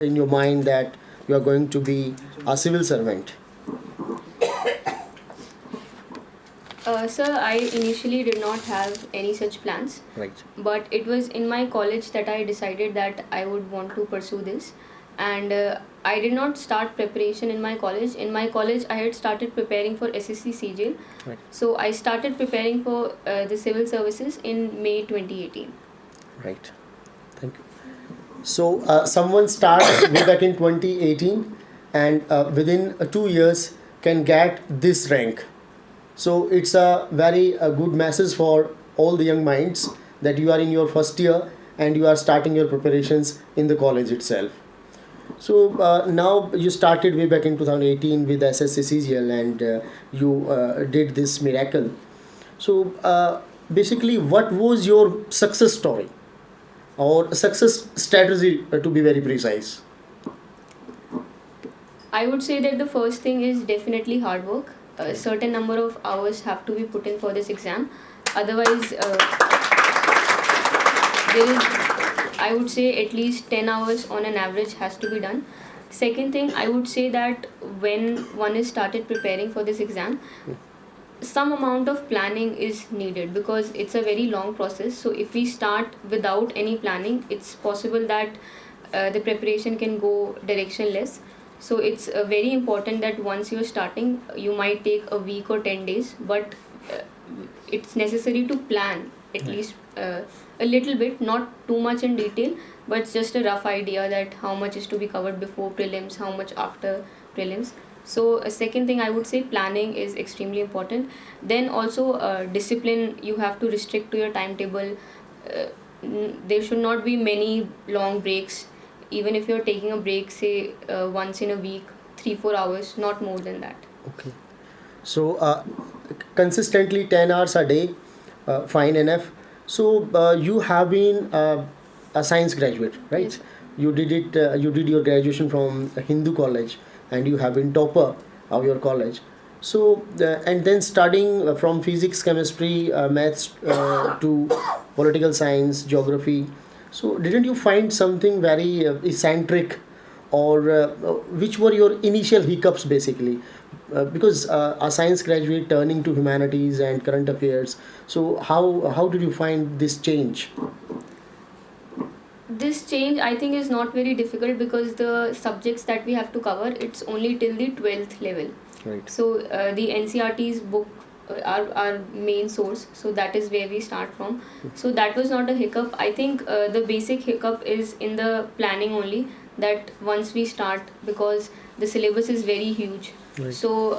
in your mind that you are going to be a civil servant? Sir, I initially did not have any such plans, Right. but it was in my college that I decided that I would want to pursue this. And I did not start preparation in my college. In my college, I had started preparing for SSC CGL. Right. So I started preparing for the civil services in May 2018. Right. Thank you. So someone starts way back in 2018 and within 2 years can get this rank. So it's a very good message for all the young minds that you are in your first year and you are starting your preparations in the college itself. So now you started way back in 2018 with SSC CGL and you did this miracle. So basically, what was your success story or success strategy to be very precise? I would say that the first thing is definitely hard work. A certain number of hours have to be put in for this exam. Otherwise, there is, I would say, at least 10 hours on an average has to be done. Second thing, I would say that when one is started preparing for this exam, some amount of planning is needed because it's a very long process. So if we start without any planning, it's possible that the preparation can go directionless. So it's very important that once you're starting, you might take a week or 10 days, but uh, it's necessary to plan at least a little bit, not too much in detail, but just a rough idea that how much is to be covered before prelims, how much after prelims. So a second thing, I would say planning is extremely important. Then also discipline, you have to restrict to your timetable. There should not be many long breaks. Even if you're taking a break, say once in a week, 3-4 hours, not more than that. Okay. So consistently 10 hours a day, fine enough. So you have been a science graduate, right? Yes. You did it. You did your graduation from a Hindu college, and you have been topper of your college. So and then studying from physics, chemistry, maths to political science, geography. So didn't you find something very eccentric, or which were your initial hiccups basically? Because a science graduate turning to humanities and current affairs. So how did you find this change? This change, I think, is not very difficult because the subjects that we have to cover, it's only till the 12th level. Right. So the NCRT's book are our main source, so that is where we start from. So that was not a hiccup. I think the basic hiccup is in the planning only, that once we start, because the syllabus is very huge. Right. So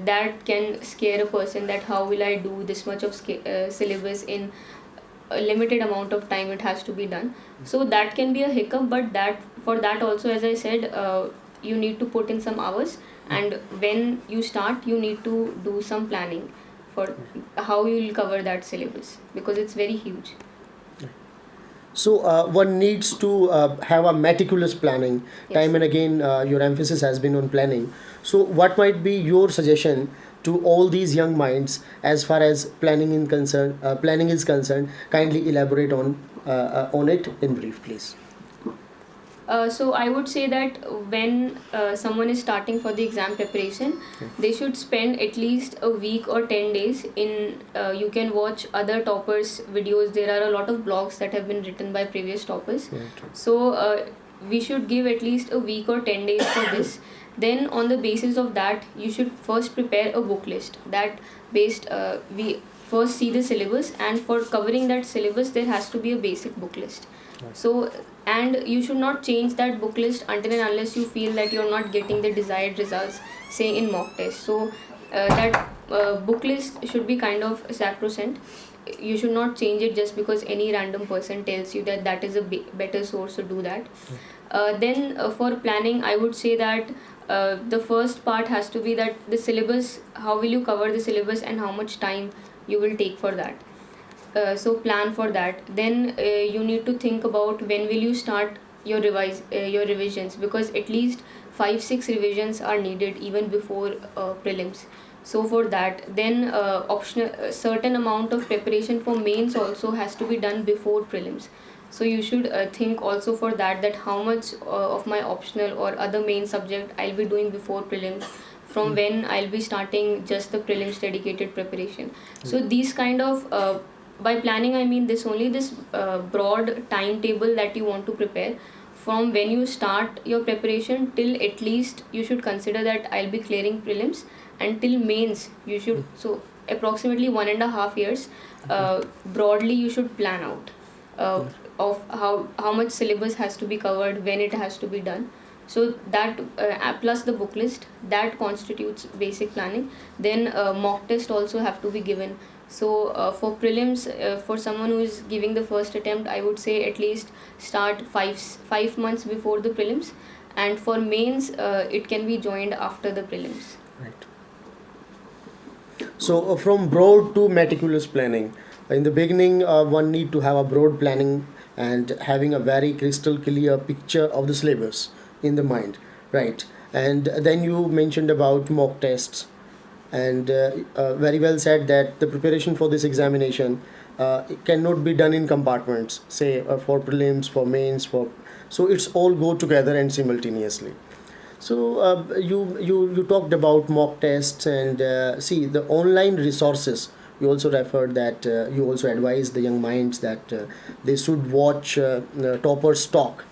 that can scare a person, that how will I do this much of syllabus in a limited amount of time it has to be done. So that can be a hiccup, but that for that also, as I said, you need to put in some hours, and when you start you need to do some planning for how you will cover that syllabus, because it's very huge. So one needs to have a meticulous planning. Yes. Time and again, your emphasis has been on planning. So what might be your suggestion to all these young minds as far as planning in concern? Planning is concerned. Kindly elaborate on it in brief, please. So I would say that when someone is starting for the exam preparation, they should spend at least a week or 10 days in, you can watch other toppers videos. There are a lot of blogs that have been written by previous toppers. Yeah, true. So we should give at least a week or 10 days for this. Then on the basis of that, you should first prepare a book list that based, we first see the syllabus, and for covering that syllabus there has to be a basic book list. Right. So, and you should not change that book list until and unless you feel that you're not getting the desired results, say in mock test. So that book list should be kind of sacrosanct. You should not change it just because any random person tells you that that is a better source to do that. Then for planning, I would say that the first part has to be that the syllabus, how will you cover the syllabus and how much time you will take for that. So plan for that. Then you need to think about when will you start your revisions, because at least 5-6 revisions are needed even before prelims. So for that, then optional certain amount of preparation for mains also has to be done before prelims. So you should think also for that how much of my optional or other main subject I'll be doing before prelims, from when I'll be starting just the prelims dedicated preparation. So these kind of by planning I mean this broad timetable that you want to prepare, from when you start your preparation till at least you should consider that I'll be clearing prelims, and till mains you should, so approximately 1.5 years broadly you should plan out uh, of how much syllabus has to be covered, when it has to be done. So that plus the book list, that constitutes basic planning. Then mock test also have to be given. So for prelims, for someone who is giving the first attempt, I would say at least start 5 months before the prelims, and for mains it can be joined after the prelims. Right. So from broad to meticulous planning. In the beginning, one need to have a broad planning and having a very crystal clear picture of the syllabus in the mind, right? And then you mentioned about mock tests, and very well said that the preparation for this examination it cannot be done in compartments. Say for prelims, for mains, for so it's all go together and simultaneously. So you talked about mock tests and see the online resources. You also referred that you also advise the young minds that they should watch Topper's talk.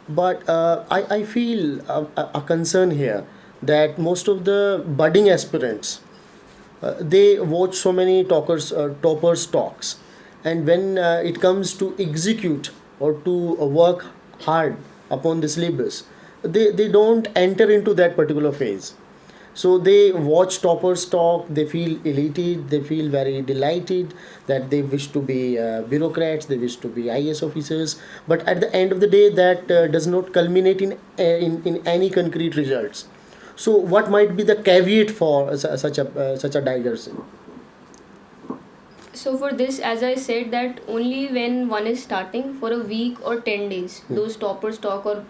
But I feel a concern here that most of the budding aspirants they watch so many toppers talks, and when it comes to execute or to work hard upon the syllabus, they don't enter into that particular phase. So they watch toppers talk, they feel elated, they feel very delighted that they wish to be bureaucrats, they wish to be IS officers, but at the end of the day that does not culminate in any concrete results. So what might be the caveat for such a diversion? So for this, as I said, that only when one is starting for a week or 10 days, those toppers talk or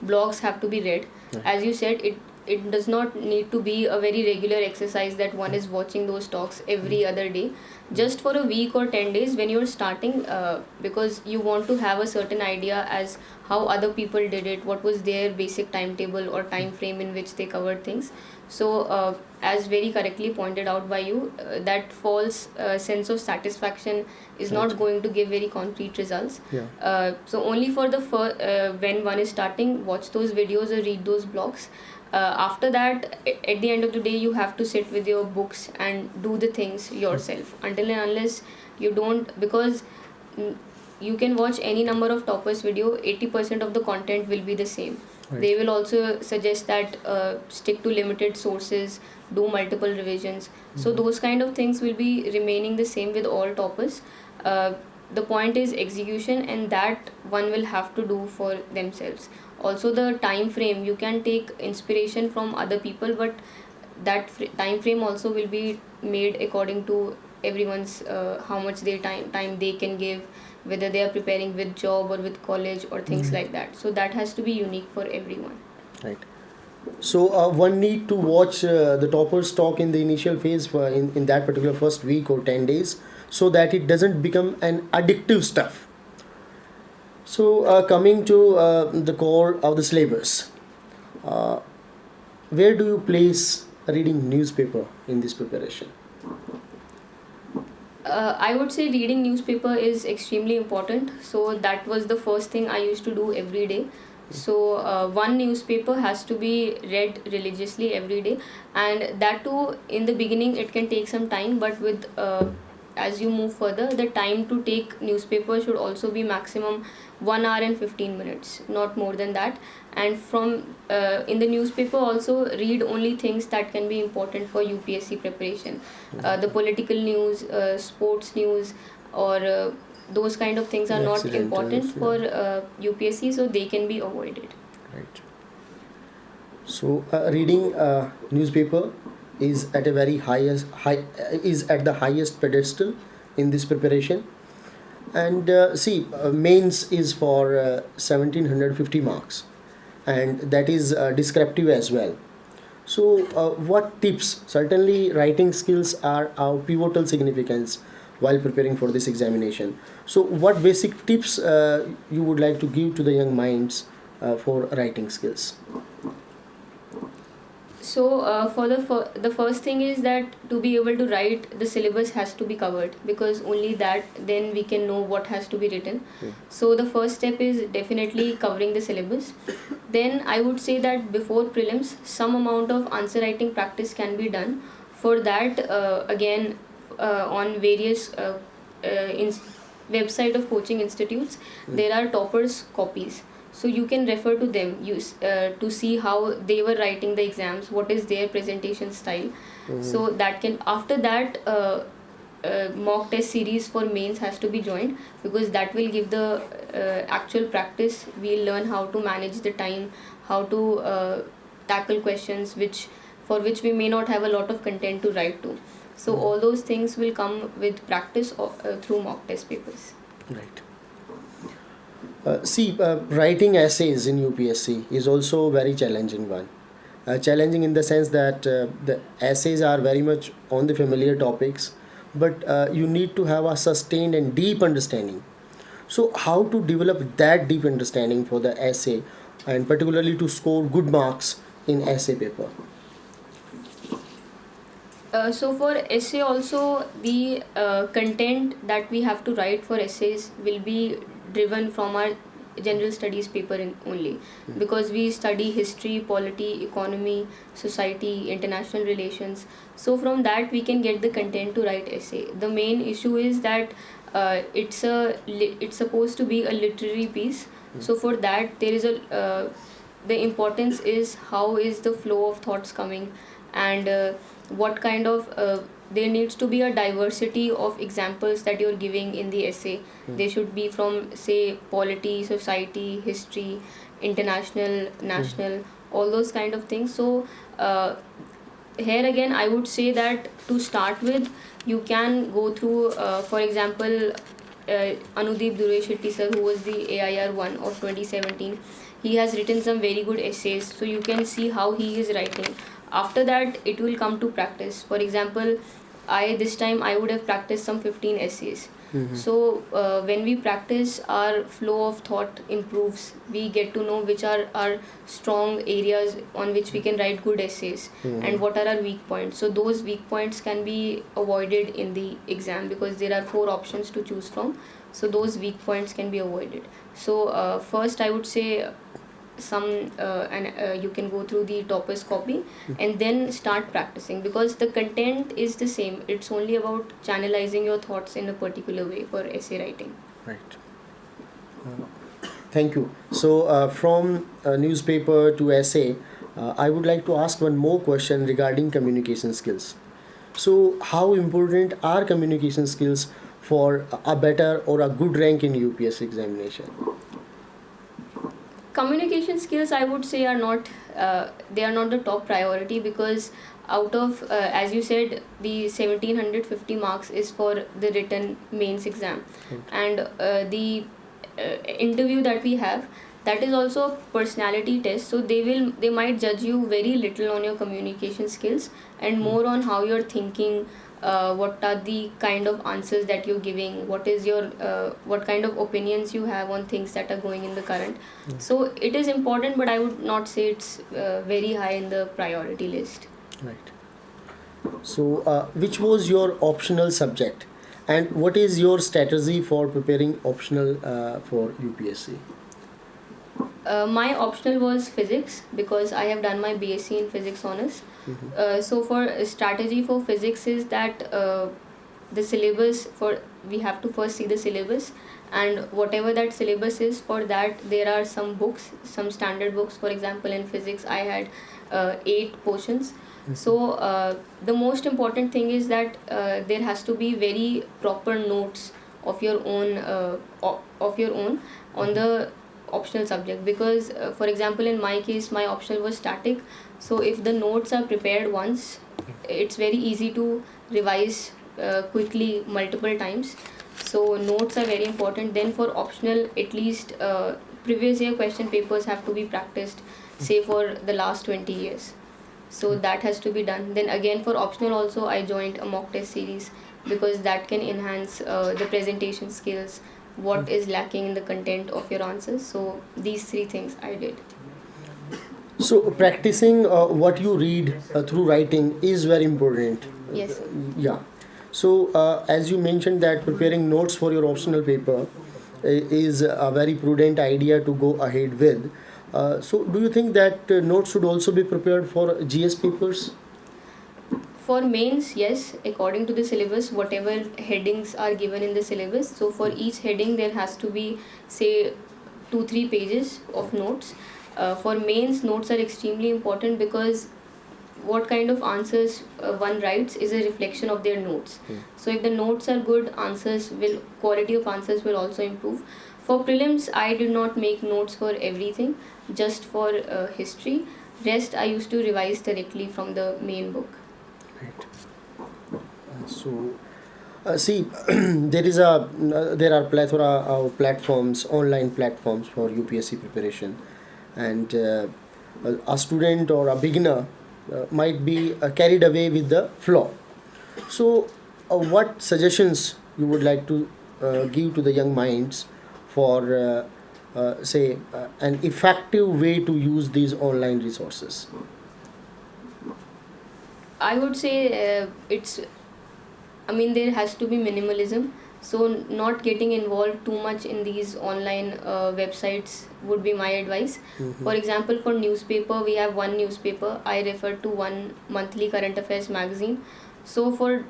blogs have to be read. As you said, it does not need to be a very regular exercise that one is watching those talks every other day. Just for a week or 10 days when you're starting, because you want to have a certain idea as how other people did it, what was their basic timetable or time frame in which they covered things. So as very correctly pointed out by you, that false sense of satisfaction is not going to give very concrete results. Yeah. So only for the when one is starting, watch those videos or read those blogs. After that, at the end of the day, you have to sit with your books and do the things yourself, until and unless you don't, because you can watch any number of toppers video, 80% of the content will be the same. Right. They will also suggest that stick to limited sources, do multiple revisions. So those kind of things will be remaining the same with all toppers. The point is execution, and that one will have to do for themselves. Also the time frame, you can take inspiration from other people, but that time frame also will be made according to everyone's how much their time they can give, whether they are preparing with job or with college or things like that. So that has to be unique for everyone. Right. So one need to watch the toppers talk in the initial phase in that particular first week or 10 days, so that it doesn't become an addictive stuff. So coming to the core of the syllabus, uh, where do you place reading newspaper in this preparation? I would say reading newspaper is extremely important. So that was the first thing I used to do every day. So one newspaper has to be read religiously every day, and that too in the beginning it can take some time, but with as you move further, the time to take newspaper should also be maximum 1 hour and 15 minutes, not more than that. And from in the newspaper also read only things that can be important for UPSC preparation, the political news, sports news, or those kind of things are not Accidentals, important yeah. for UPSC, so they can be avoided. Right. So reading newspaper is at a very is at the highest pedestal in this preparation. And see, mains is for 1750 marks, and that is descriptive as well. So what tips? Certainly writing skills are of pivotal significance while preparing for this examination. So, what basic tips you would like to give to the young minds for writing skills? So for the first thing is that to be able to write, the syllabus has to be covered, because only that then we can know what has to be written. So the first step is definitely covering the syllabus. Then I would say that before prelims, some amount of answer writing practice can be done. For that, again, on various website of coaching institutes, there are toppers copies, so you can refer to them, to see how they were writing the exams, what is their presentation style. So that can, after that, mock test series for mains has to be joined, because that will give the actual practice. We'll learn how to manage the time, how to tackle questions for which we may not have a lot of content to write to. So all those things will come with practice through mock test papers. Right. Writing essays in UPSC is also a very challenging one. Challenging in the sense that the essays are very much on the familiar topics, but you need to have a sustained and deep understanding. So, how to develop that deep understanding for the essay, and particularly to score good marks in essay paper? So for essay also, the content that we have to write for essays will be driven from our general studies paper only, because we study history, polity, economy, society, international relations. So from that we can get the content to write essay. The main issue is that it's supposed to be a literary piece. So for that there is the importance is how is the flow of thoughts coming, and what kind of there needs to be a diversity of examples that you're giving in the essay. They should be from, say, polity, society, history, international, national, all those kind of things. So here again I would say that to start with, you can go through, for example, Anudeep Durai Shetty sir, who was the AIR 1 of 2017. He has written some very good essays, so you can see how he is writing. After that, it will come to practice. For example, this time I would have practiced some 15 essays. So when we practice, our flow of thought improves. We get to know which are our strong areas on which we can write good essays, and what are our weak points. So those weak points can be avoided in the exam, because there are 4 options to choose from. So those weak points can be avoided. So first I would say you can go through the toppers copy and then start practicing, because the content is the same. It's only about channelizing your thoughts in a particular way for essay writing. Right. Thank you. So from newspaper to essay, I would like to ask one more question regarding communication skills. So how important are communication skills for a better or a good rank in UPSC examination? Communication skills, I would say, are not they are not the top priority, because out of as you said, the 1750 marks is for the written mains exam, and the interview that we have, that is also a personality test. So they might judge you very little on your communication skills, and more on how you're thinking, what are the kind of answers that you're giving, what is your what kind of opinions you have on things that are going in the current. So it is important, but I would not say it's very high in the priority list. Right. So which was your optional subject, and what is your strategy for preparing optional for UPSC? My optional was physics, because I have done my BSc in physics honors. So for strategy for physics is that the syllabus, we have to first see the syllabus, and whatever that syllabus is, for that there are some books, some standard books. For example, in physics I had 8 portions. So the most important thing is that there has to be very proper notes of your own on the optional subject, because for example, in my case, my optional was static. So if the notes are prepared once, it's very easy to revise quickly multiple times. So notes are very important. Then for optional, at least previous year question papers have to be practiced, say for the last 20 years. So that has to be done. Then again, for optional also, I joined a mock test series, because that can enhance the presentation skills, what is lacking in the content of your answers. So these three things I did. So practicing what you read through writing is very important. Yes. Yeah. So as you mentioned that preparing notes for your optional paper is a very prudent idea to go ahead with. So do you think that notes should also be prepared for GS papers? For mains, yes, according to the syllabus, whatever headings are given in the syllabus. So for each heading, there has to be, say, 2-3 pages of notes. For mains, notes are extremely important because what kind of answers one writes is a reflection of their notes. So if the notes are good, quality of answers will also improve. For prelims, I did not make notes for everything, just for history. Rest I used to revise directly from the main book. Right. So, see, there are plethora of platforms, online platforms for UPSC preparation, and a student or a beginner might be carried away with the flow. So, what suggestions you would like to give to the young minds for, say, an effective way to use these online resources? I would say there has to be minimalism. So, not getting involved too much in these online websites would be my advice. For example, for newspaper, we have one newspaper. I refer to one monthly current affairs magazine. So, for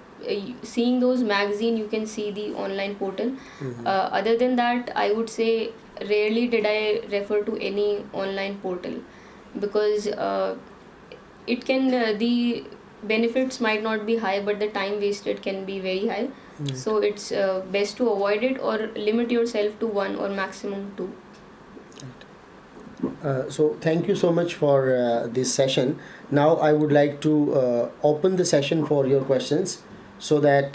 seeing those magazine, you can see the online portal. Other than that, I would say rarely did I refer to any online portal because the benefits might not be high, but the time wasted can be very high. So it's best to avoid it or limit yourself to one or maximum two. So thank you so much for this session. Now I would like to open the session for your questions so that